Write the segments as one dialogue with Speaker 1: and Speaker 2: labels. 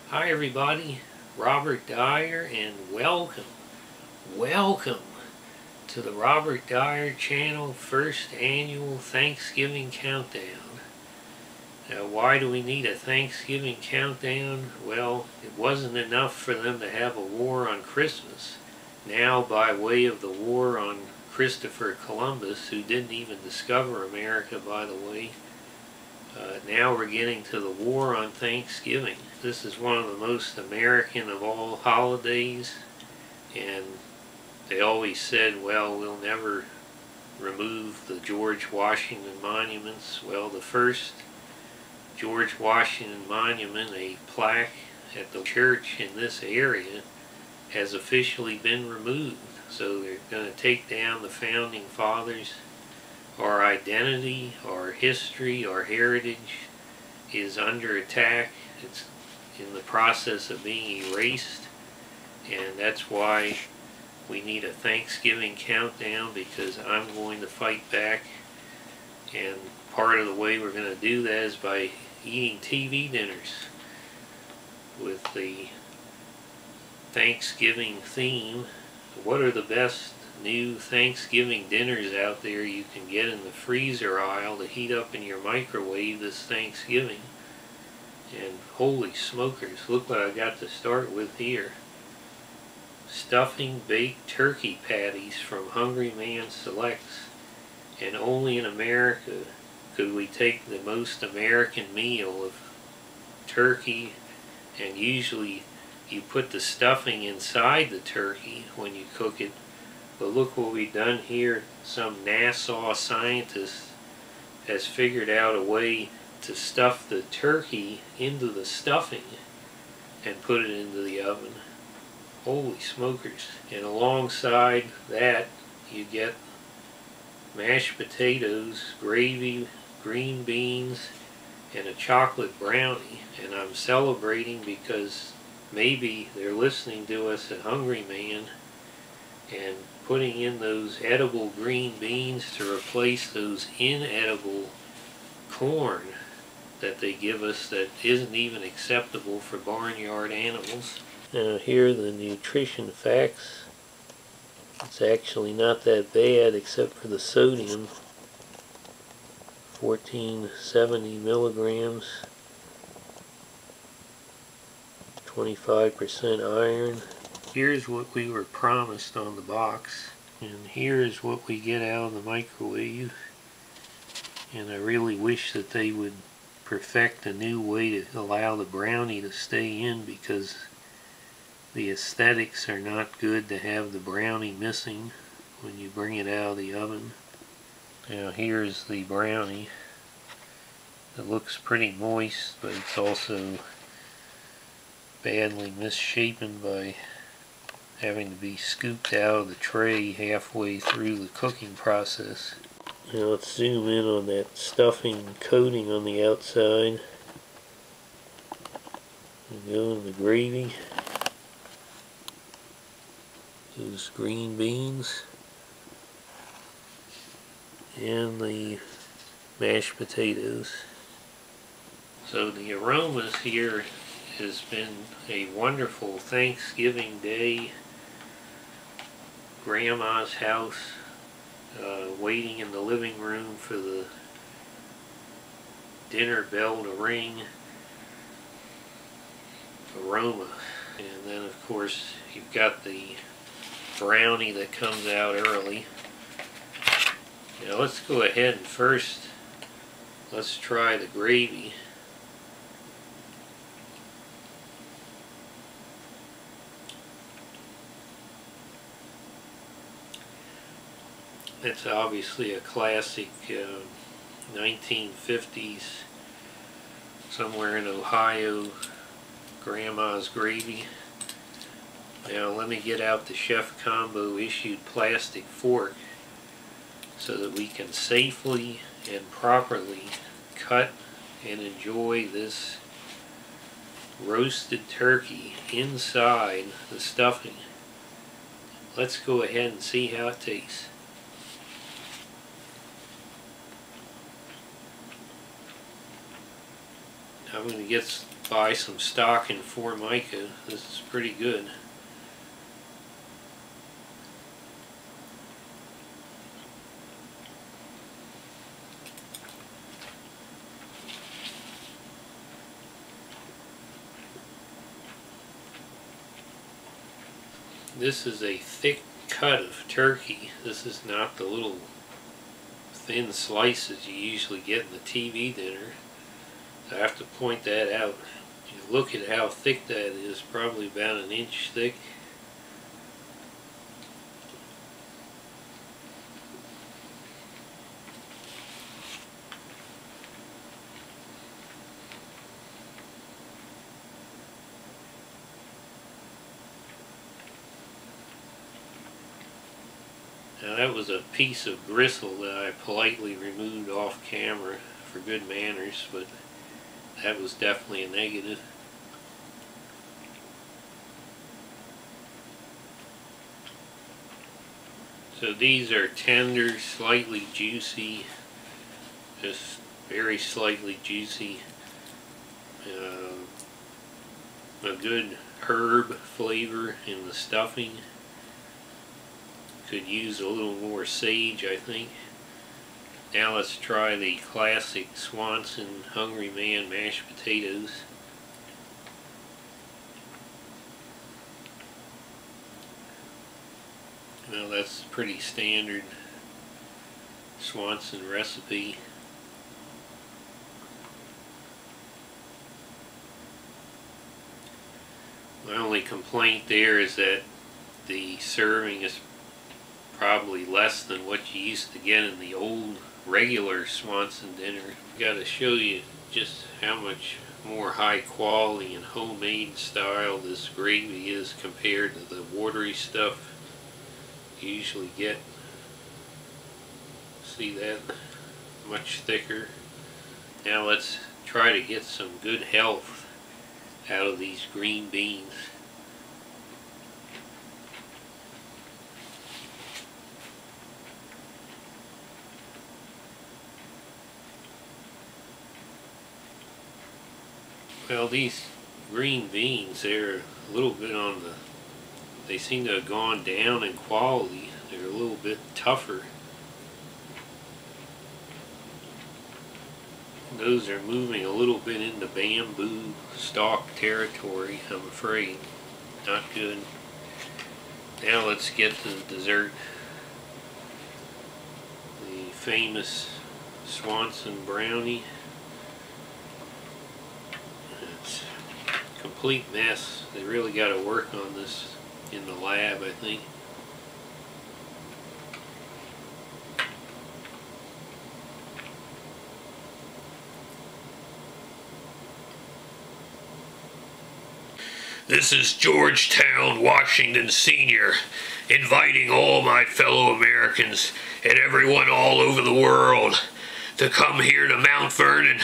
Speaker 1: Hi everybody, Robert Dyer, and welcome to the Robert Dyer channel first annual Thanksgiving countdown. Now, why do we need a Thanksgiving countdown? Well, it wasn't enough for them to have a war on Christmas. Now, by way of the war on Christopher Columbus, who didn't even discover America, by the way, now we're getting to the war on Thanksgiving. This is one of the most American of all holidays, and they always said, well, we'll never remove the George Washington monuments. Well, the first George Washington monument, a plaque at the church in this area, has officially been removed. So they're going to take down the founding fathers. Our identity, our history, our heritage is under attack. It's in the process of being erased, and that's why we need a Thanksgiving countdown, because I'm going to fight back, and part of the way we're going to do that is by eating TV dinners with the Thanksgiving theme. What are the best new Thanksgiving dinners out there you can get in the freezer aisle to heat up in your microwave this Thanksgiving? And holy smokers, look what I got to start with here. Stuffing baked turkey patties from Hungry Man Selects. And only in America could we take the most American meal of turkey, and usually you put the stuffing inside the turkey when you cook it. But look what we've done here. Some NASA scientist has figured out a way to stuff the turkey into the stuffing and put it into the oven. Holy smokers. And alongside that you get mashed potatoes, gravy, green beans, and a chocolate brownie. And I'm celebrating because maybe they're listening to us at Hungry Man and putting in those edible green beans to replace those inedible corn that they give us that isn't even acceptable for barnyard animals. Now here are the nutrition facts. It's actually not that bad except for the sodium. 1470 milligrams, 25% iron. Here's what we were promised on the box, and here's what we get out of the microwave. And I really wish that they would perfect a new way to allow the brownie to stay in, because the aesthetics are not good to have the brownie missing when you bring it out of the oven. Now here's the brownie. It looks pretty moist, but it's also badly misshapen by having to be scooped out of the tray halfway through the cooking process. Now let's zoom in on that stuffing coating on the outside. And go in the gravy. Those green beans. And the mashed potatoes. So the aromas here has been a wonderful Thanksgiving day. Grandma's house, waiting in the living room for the dinner bell to ring. Aroma. And then of course you've got the brownie that comes out early. Now let's go ahead and first let's try the gravy. It's obviously a classic 1950s, somewhere in Ohio, grandma's gravy. Now let me get out the Chef Combo issued plastic fork so that we can safely and properly cut and enjoy this roasted turkey inside the stuffing. Let's go ahead and see how it tastes. I'm going to get buy some stock in Formica. This is pretty good. This is a thick cut of turkey. This is not the little thin slices you usually get in the TV dinner. I have to point that out. You look at how thick that is, probably about an inch thick. Now that was a piece of gristle that I politely removed off camera for good manners, but that was definitely a negative. So these are tender, slightly juicy, just very slightly juicy. A good herb flavor in the stuffing. Could use a little more sage, I think. Now let's try the classic Swanson Hungry Man mashed potatoes. Well, that's a pretty standard Swanson recipe. My only complaint there is that the serving is probably less than what you used to get in the old regular Swanson dinner. Got to show you just how much more high quality and homemade style this gravy is compared to the watery stuff you usually get. See that? Much thicker. Now let's try to get some good health out of these green beans. Well, these green beans, they're a little bit on the, they seem to have gone down in quality. They're a little bit tougher. Those are moving a little bit into bamboo stalk territory, I'm afraid. Not good. Now let's get to the dessert. The famous Swanson brownie. It's a complete mess. They really got to work on this in the lab, I think. This is Georgetown, Washington Sr., inviting all my fellow Americans and everyone all over the world to come here to Mount Vernon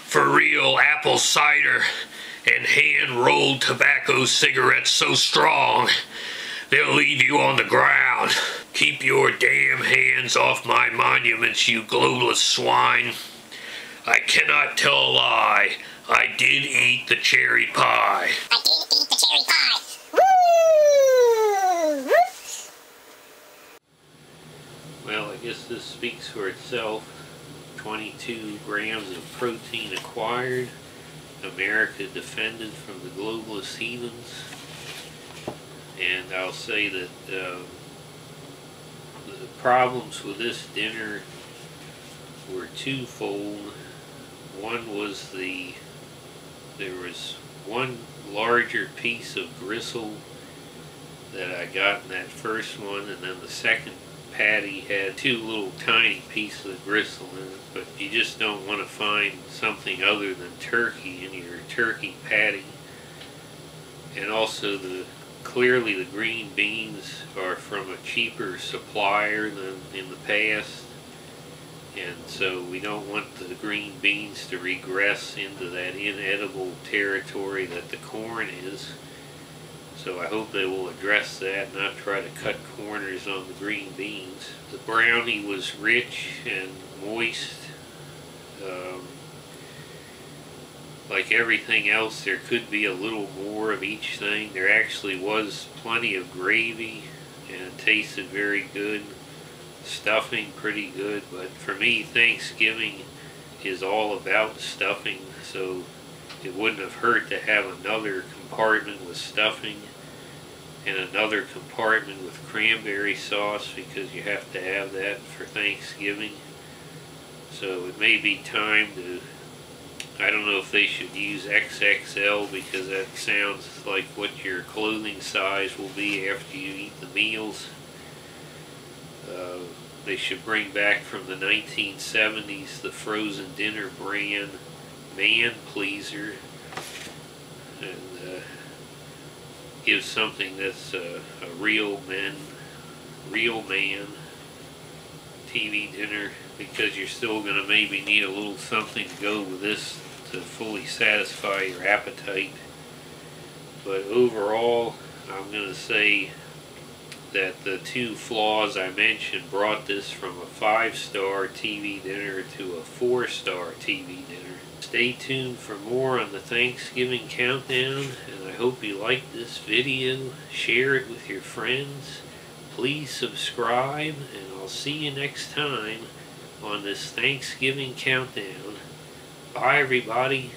Speaker 1: for real apple cider and hand-rolled tobacco cigarettes so strong they'll leave you on the ground. Keep your damn hands off my monuments, you globalist swine. I cannot tell a lie. I did eat the cherry pie.
Speaker 2: I did eat the cherry pie. Woo!
Speaker 1: Well, I guess this speaks for itself. 22 grams of protein acquired. America defended from the globalist heathens. And I'll say that the problems with this dinner were twofold. One was there was one larger piece of gristle that I got in that first one, and then the second patty had two little tiny pieces of gristle in it. But you just don't want to find something other than turkey in your turkey patty. And also clearly the green beans are from a cheaper supplier than in the past. And so we don't want the green beans to regress into that inedible territory that the corn is. So I hope they will address that, not try to cut corners on the green beans. The brownie was rich and moist. like everything else, there could be a little more of each thing. There actually was plenty of gravy, and it tasted very good. Stuffing pretty good, but for me, Thanksgiving is all about stuffing, so it wouldn't have hurt to have another compartment with stuffing and another compartment with cranberry sauce, because you have to have that for Thanksgiving. So it may be time to, I don't know if they should use XXL, because that sounds like what your clothing size will be after you eat the meals. They should bring back from the 1970s the frozen dinner brand Man Pleaser, and give something that's a real man TV dinner, because you're still going to maybe need a little something to go with this to fully satisfy your appetite. But overall, I'm going to say that the two flaws I mentioned brought this from a 5-star TV dinner to a 4-star TV dinner. Stay tuned for more on the Thanksgiving countdown, and I hope you liked this video. Share it with your friends. Please subscribe, and I'll see you next time on this Thanksgiving countdown. Bye, everybody.